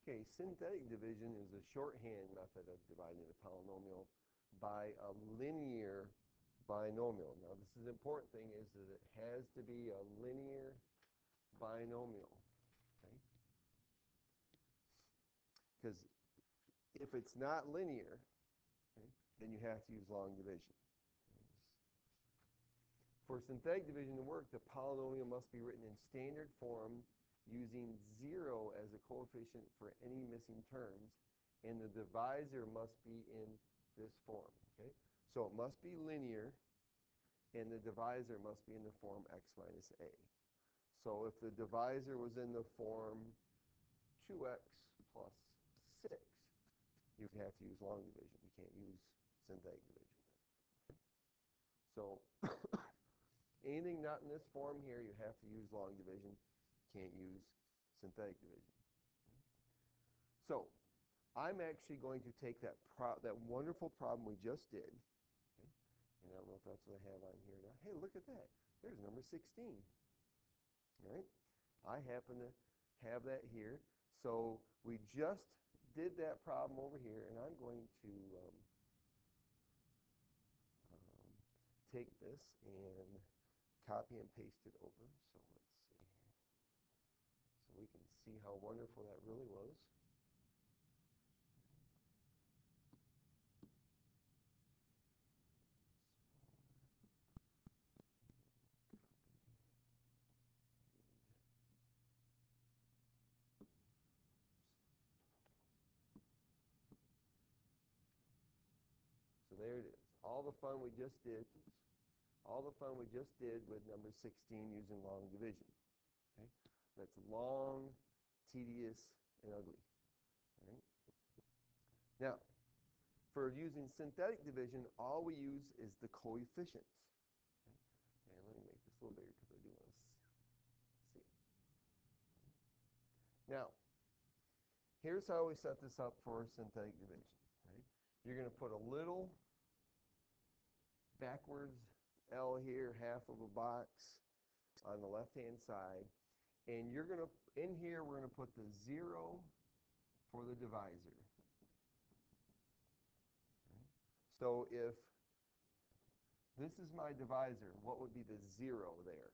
Okay, synthetic division is a shorthand method of dividing a polynomial by a linear binomial. Now, this is the important thing is that it has to be a linear binomial, okay? Because if it's not linear, okay, then you have to use long division. For synthetic division to work, the polynomial must be written in standard form using 0 as a coefficient for any missing terms, and the divisor must be in this form. Okay? So it must be linear, and the divisor must be in the form x minus a. So if the divisor was in the form 2x plus 6, you would have to use long division. You can't use synthetic division. Okay? So anything not in this form here, you have to use long division. You can't use synthetic division. So I'm actually going to take that wonderful problem we just did, okay? And I don't know if that's what I have on here now. Hey, look at that. There's number 16. All right? I happen to have that here. So we just did that problem over here, and I'm going to take this and copy and paste it over. So let's see here. So we can see how wonderful that really was. So there it is. All the fun we just did with number 16 using long division. Okay? That's long, tedious, and ugly. All right? Now, for using synthetic division, all we use is the coefficients. Okay? And let me make this a little bigger because I do want to see it. Now, here's how we set this up for synthetic division. Right? You're going to put a little backwards L here, half of a box on the left-hand side. And you're going to, in here, we're going to put the 0 for the divisor. Okay? So if this is my divisor, what would be the 0 there?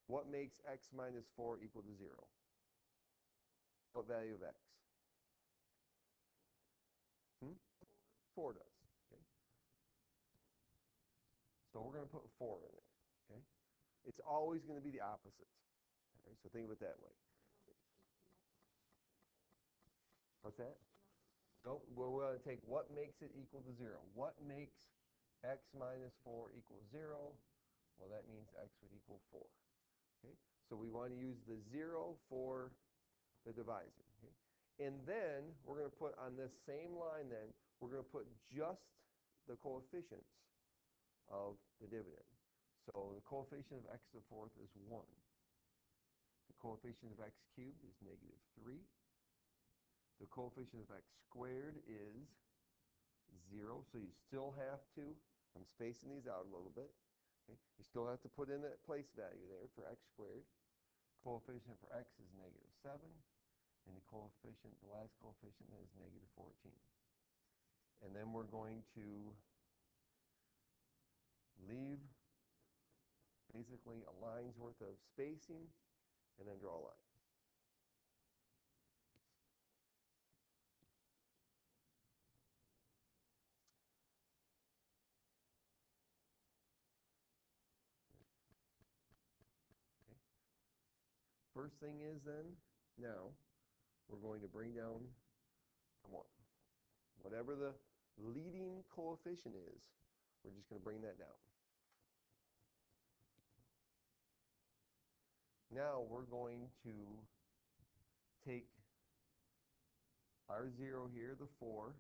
What makes x minus 4 equal to 0? What value of x? 4 does. Okay? So we're going to put 4 in there. Okay? It's always going to be the opposite. All right? So think of it that way. What's that? Nope. We're going to take what makes it equal to 0. What makes x minus 4 equal 0? Well, that means x would equal 4. Okay? So we want to use the 0 for the divisor. Okay? And then we're going to put on this same line then, we're going to put just the coefficients of the dividend. So the coefficient of x to the fourth is 1. The coefficient of x cubed is negative 3. The coefficient of x squared is 0. So you still have to, I'm spacing these out a little bit. Okay? You still have to put in that place value there for x squared. Coefficient for x is negative 7. And the coefficient, the last coefficient is negative 14. And then we're going to leave basically a line's worth of spacing and then draw a line. Okay. First thing is then, now, we're going to bring down the 1. Whatever the leading coefficient is, we're just going to bring that down. Now we're going to take our 0 here, the 4,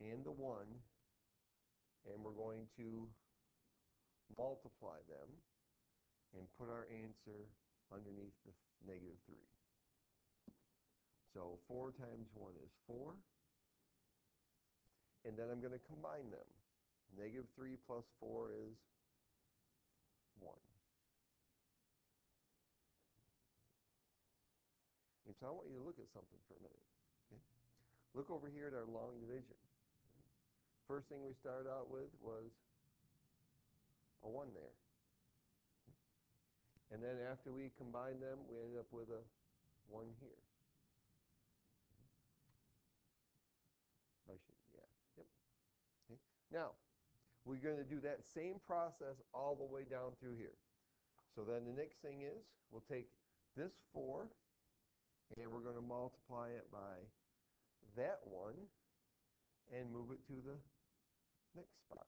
and the 1, and we're going to multiply them and put our answer underneath the negative 3. So 4 times 1 is 4. And then I'm going to combine them. Negative 3 plus 4 is 1. Okay, so I want you to look at something for a minute. Okay? Look over here at our long division. First thing we started out with was a 1 there. And then after we combined them, we ended up with a 1 here. Yeah, yep. Okay. Now, we're going to do that same process all the way down through here. So then the next thing is, we'll take this 4, and we're going to multiply it by that 1, and move it to the next spot.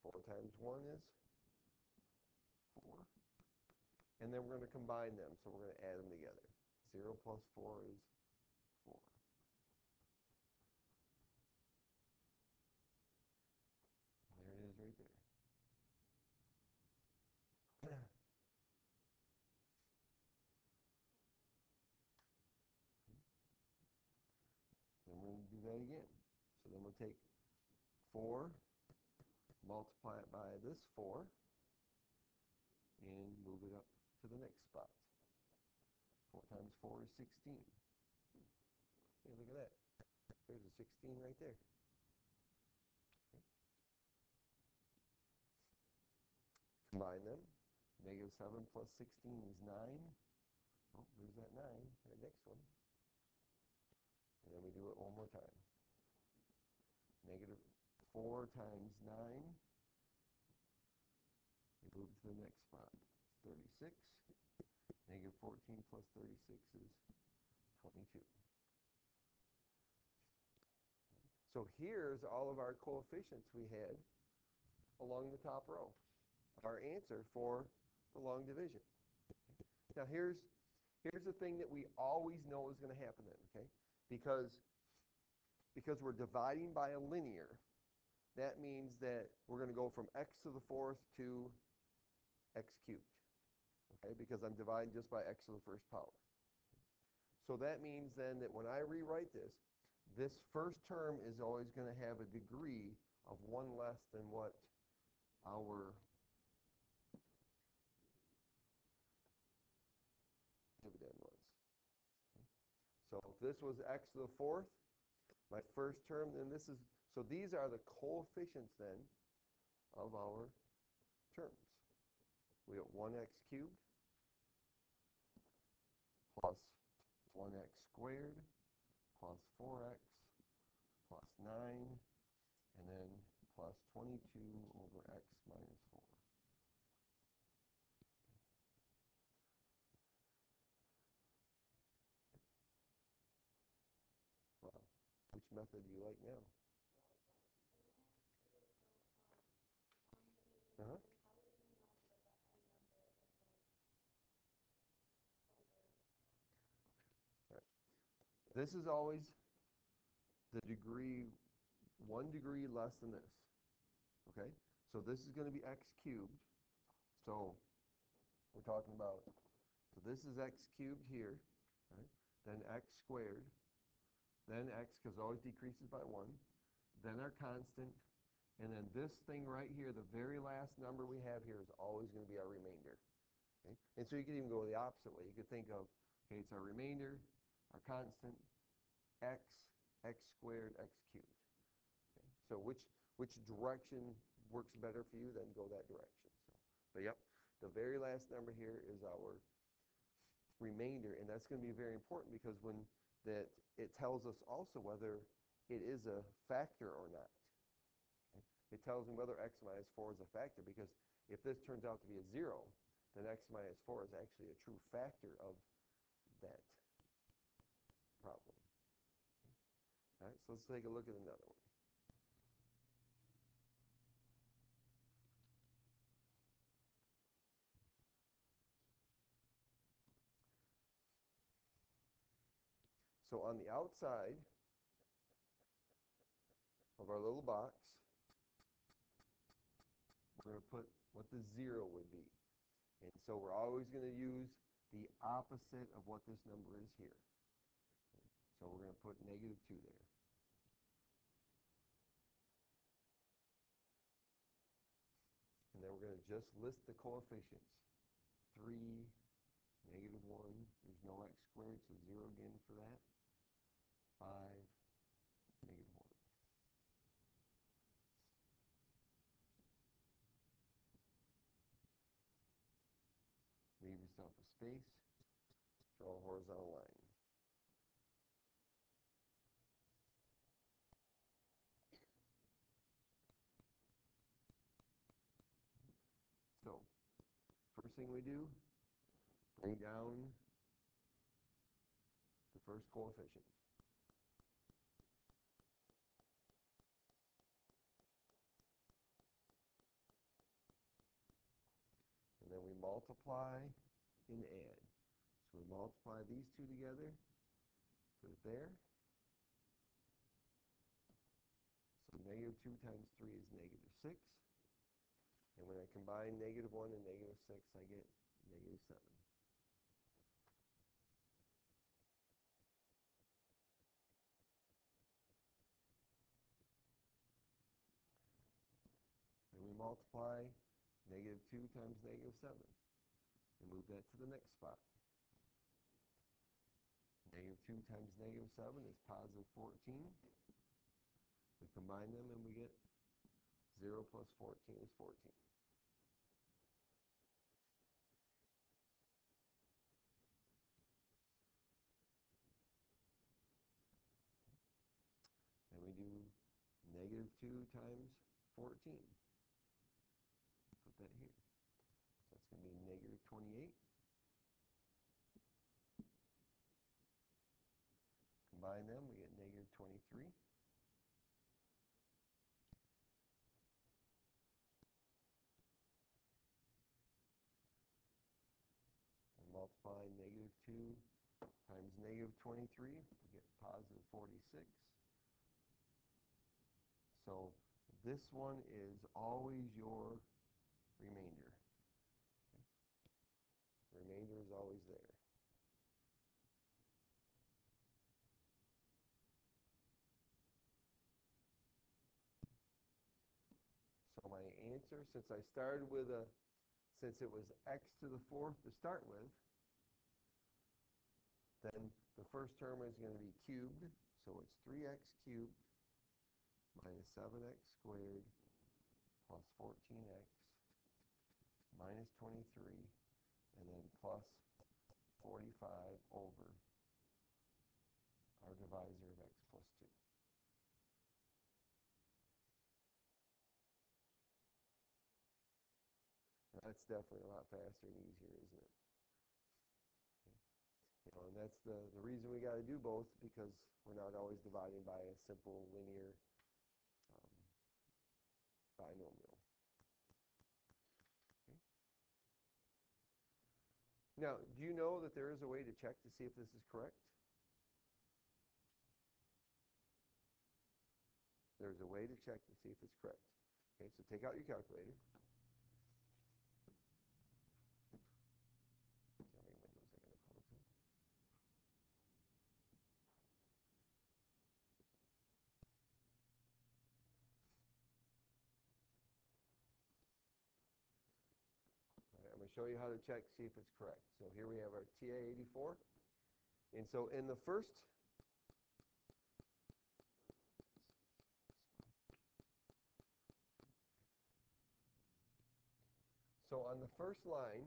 4 times 1 is 4. And then we're going to combine them, so we're going to add them together. 0 plus 4 is 4. There it is right there. Then we're going to do that again. So then we'll take 4, multiply it by this 4, and move it up to the next spot. 4 times 4 is 16. Hey, look at that. There's a 16 right there. Okay. Combine them. Negative 7 plus 16 is 9. Oh, there's that 9, that next one. And then we do it one more time. Negative 4 times 9. We move to the next spot. It's 36. Negative 14 plus 36 is 22. So here's all of our coefficients we had along the top row. Our answer for the long division. Now here's the thing that we always know is going to happen then, okay? Because we're dividing by a linear, that means that we're going to go from x to the 4th to x cubed, okay? Because I'm dividing just by x to the 1st power. So that means then that when I rewrite this, this first term is always going to have a degree of 1 less than what our dividend was. So if this was x to the 4th, my first term, then this is, so these are the coefficients then of our terms. We got 1x cubed plus 1x squared plus 4x plus 9, and then plus 22 over x minus 4. Wow. Which method do you like now? Uh-huh. Right. This is always the degree, 1 degree less than this. Okay? So this is going to be x cubed. So we're talking about, so this is x cubed here, right? Then x squared, then x, because it always decreases by 1, then our constant, and then this thing right here, the very last number we have here is always going to be our remainder. Okay? And so you could even go the opposite way. You could think of, okay, it's our remainder, our constant, x, x squared, x cubed. Okay? So which direction works better for you, then go that direction. So, but yep, the very last number here is our remainder, and that's going to be very important because when that it tells us also whether it is a factor or not. Okay? It tells me whether x minus 4 is a factor, because if this turns out to be a 0, then x minus 4 is actually a true factor of that problem. All right, so let's take a look at another one. So on the outside of our little box, we're going to put what the 0 would be. And so we're always going to use the opposite of what this number is here. So we're going to put negative 2 there. And then we're going to just list the coefficients. 3, negative 1, there's no x squared, so 0 again for that. 5, negative 1. Leave yourself a space. Draw a horizontal line. So, first thing we do, bring down the first coefficient. And then we multiply and add. So we multiply these two together, put it there. So negative 2 times 3 is negative 6. And when I combine negative 1 and negative 6, I get negative 7. Then we multiply negative 2 times negative 7 and move that to the next spot. Negative 2 times negative 7 is positive 14. We combine them and we get 0 plus 14 is 14. Then we do negative 2 times 14. Put that here. So that's going to be negative 28. Combine them, we get negative 23. And multiply negative 2 times negative 23, we get positive 46. So this one is always your remainder. Okay? Remainder is always there. So my answer, since I started with since it was x to the 4th to start with, then the first term is going to be cubed. So it's 3x cubed minus 7x squared plus 14x minus 23, and then plus 45 over our divisor of x plus 2. That's definitely a lot faster and easier, isn't it? Okay. You know, and that's the reason we got to do both, because we're not always dividing by a simple linear binomial. Okay. Now, do you know that there is a way to check to see if this is correct? There's a way to check to see if it's correct. Okay, so take out your calculator. See how many windows I got to close in. All right, I'm going to show you how to check, see if it's correct. So here we have our TA84. And so in the first, so on the first line,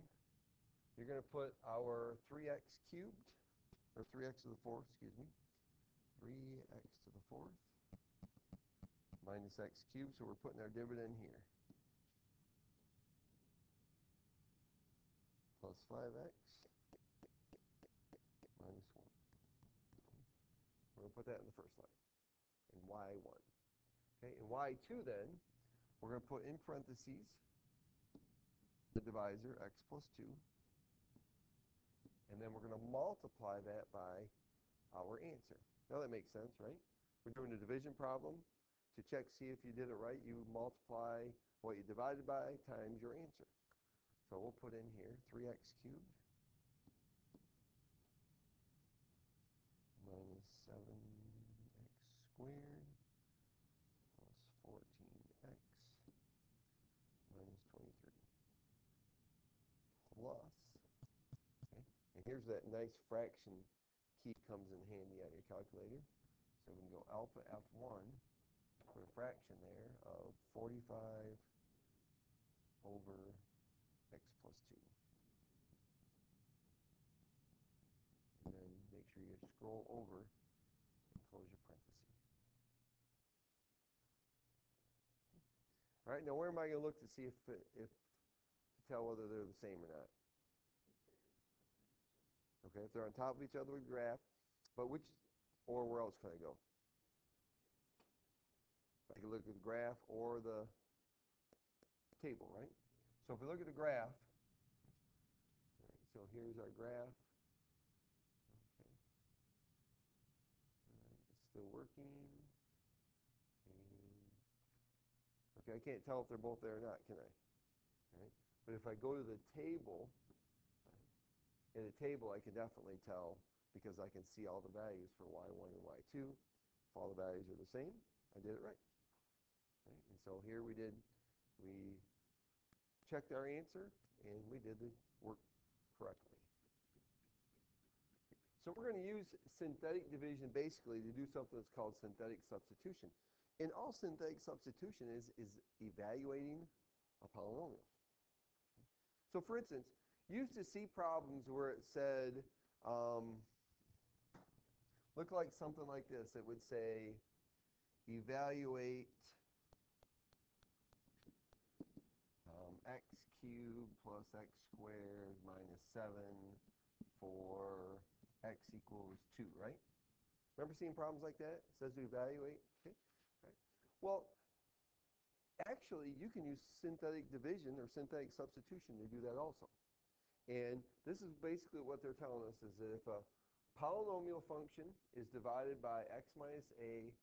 you're going to put our 3x cubed, or 3x to the 4th, excuse me, 3x to the 4th minus x cubed, so we're putting our dividend here, plus 5x minus 1. We're going to put that in the first line, and y1. Okay, and y2 then, we're going to put in parentheses the divisor, x plus 2, and then we're going to multiply that by our answer. Now that makes sense, right? We're doing a division problem. To check, see if you did it right, you multiply what you divided by times your answer. So we'll put in here 3x cubed minus 7x squared plus 14x minus 23 plus, okay, and here's that nice fraction key comes in handy on your calculator. So we can go alpha F1, put a fraction there of 45 over x plus 2. And then make sure you scroll over and close your parentheses. All right, now where am I going to look to see if to tell whether they're the same or not? Okay, if they're on top of each other with graph, but which, or where else can I go? I can look at the graph or the table, right? So if we look at the graph, right, so here's our graph. Okay, it's still working. Okay, I can't tell if they're both there or not, can I? Right? But if I go to the table, right, in the table I can definitely tell because I can see all the values for y1 and y2. If all the values are the same, I did it right. Right? And so here we checked our answer and we did the work correctly. So we're going to use synthetic division basically to do something that's called synthetic substitution. And all synthetic substitution is evaluating a polynomial. So for instance, you used to see problems where it said, look like something like this. It would say, evaluate x cubed plus x squared minus 7 for x equals 2, right? Remember seeing problems like that? It says to evaluate. Okay. Right. Well, actually, you can use synthetic division or synthetic substitution to do that also. And this is basically what they're telling us is that if a polynomial function is divided by x minus a,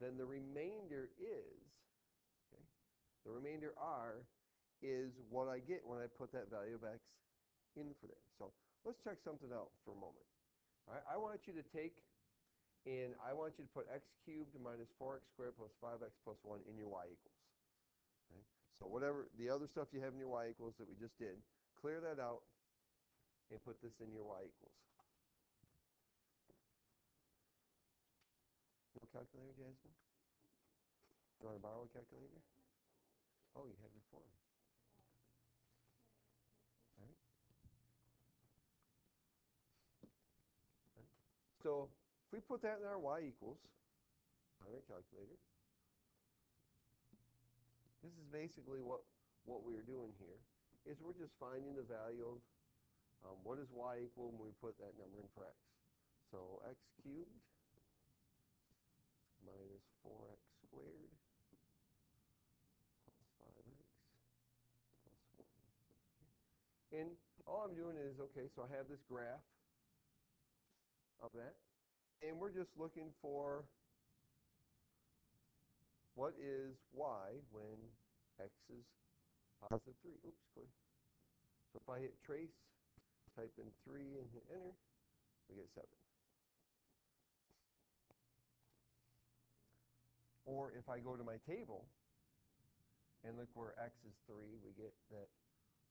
then the remainder is, okay, the remainder r is what I get when I put that value of x in for there. So let's check something out for a moment. All right, I want you to take and I want you to put x cubed minus 4x squared plus 5x plus 1 in your y equals. Okay? So whatever the other stuff you have in your y equals that we just did, clear that out and put this in your y equals. No calculator, Jasmine? You want to borrow a calculator? Oh, you have your form. All right. All right. So if we put that in our y equals on our calculator, this is basically what we're doing here, is we're just finding the value of what is y equal when we put that number in for x. So x cubed minus 4x squared plus 5x plus 1. Okay. And all I'm doing is, okay, so I have this graph of that, and we're just looking for what is y when x is positive 3. Oops, quick. So if I hit trace, type in 3 and hit enter, we get 7. Or if I go to my table and look where x is 3, we get that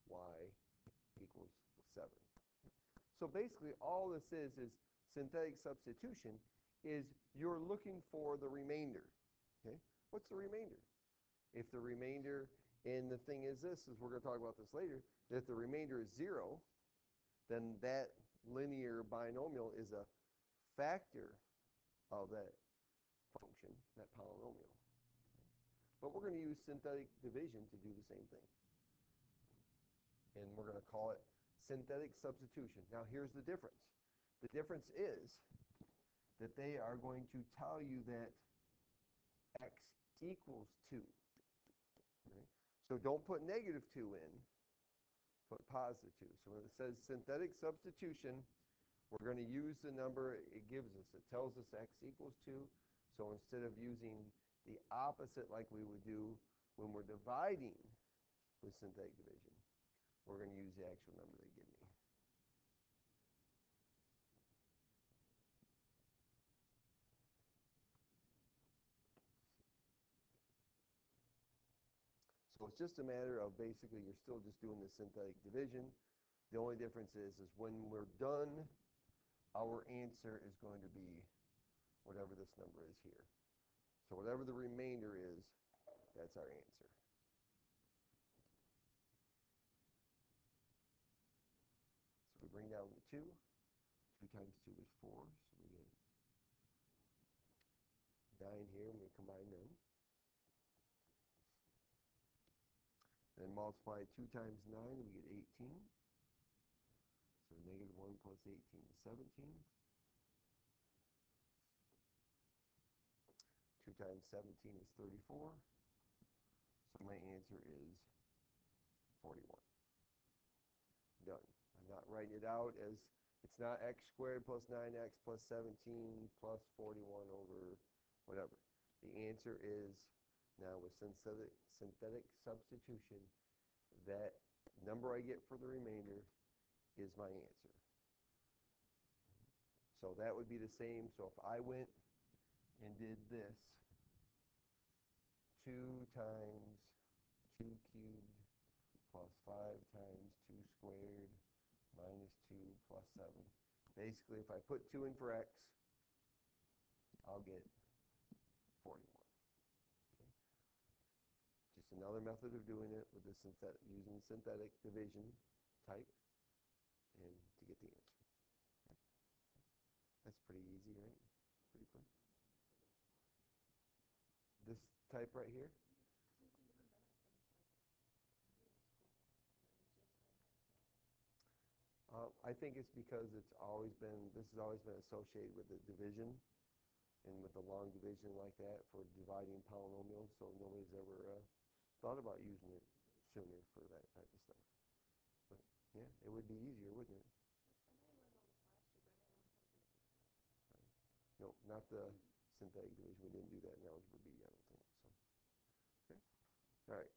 y equals 7. So basically all this is synthetic substitution is you're looking for the remainder. Okay? What's the remainder? If the remainder, and the thing is this, is we're going to talk about this later, that if the remainder is 0, then that linear binomial is a factor of that function, that polynomial. But we're going to use synthetic division to do the same thing. And we're going to call it synthetic substitution. Now here's the difference. The difference is that they are going to tell you that x equals 2. Okay? So don't put negative 2 in, put positive 2. So when it says synthetic substitution, we're going to use the number it gives us. It tells us x equals 2. So instead of using the opposite like we would do when we're dividing with synthetic division, we're going to use the actual number they give me. So it's just a matter of basically you're still just doing the synthetic division. The only difference is when we're done our answer is going to be whatever this number is here. So whatever the remainder is, that's our answer. So we bring down the 2. 2 times 2 is 4, so we get 9 here, and we combine them. Then multiply 2 times 9, we get 18. So negative 1 plus 18 is 17. 2 times 17 is 34. So my answer is 41. Done. I'm not writing it out as, it's not x squared plus 9x plus 17 plus 41 over whatever. The answer is, now with synthetic substitution, that number I get for the remainder is my answer. So that would be the same. So if I went and did this, 2 times 2 cubed plus 5 times 2 squared minus 2 plus 7. Basically, if I put 2 in for x, I'll get 41. Okay. Just another method of doing it with the using synthetic division type and to get the answer. Okay. That's pretty easy, right? Pretty clear. This type right here? I think it's because this has always been associated with the division and with the long division like that for dividing polynomials, so nobody's ever thought about using it sooner for that type of stuff. But yeah, it would be easier, wouldn't it? Right. No, not the synthetic division. We didn't do that in Algebra B, I don't think. So, okay. All right.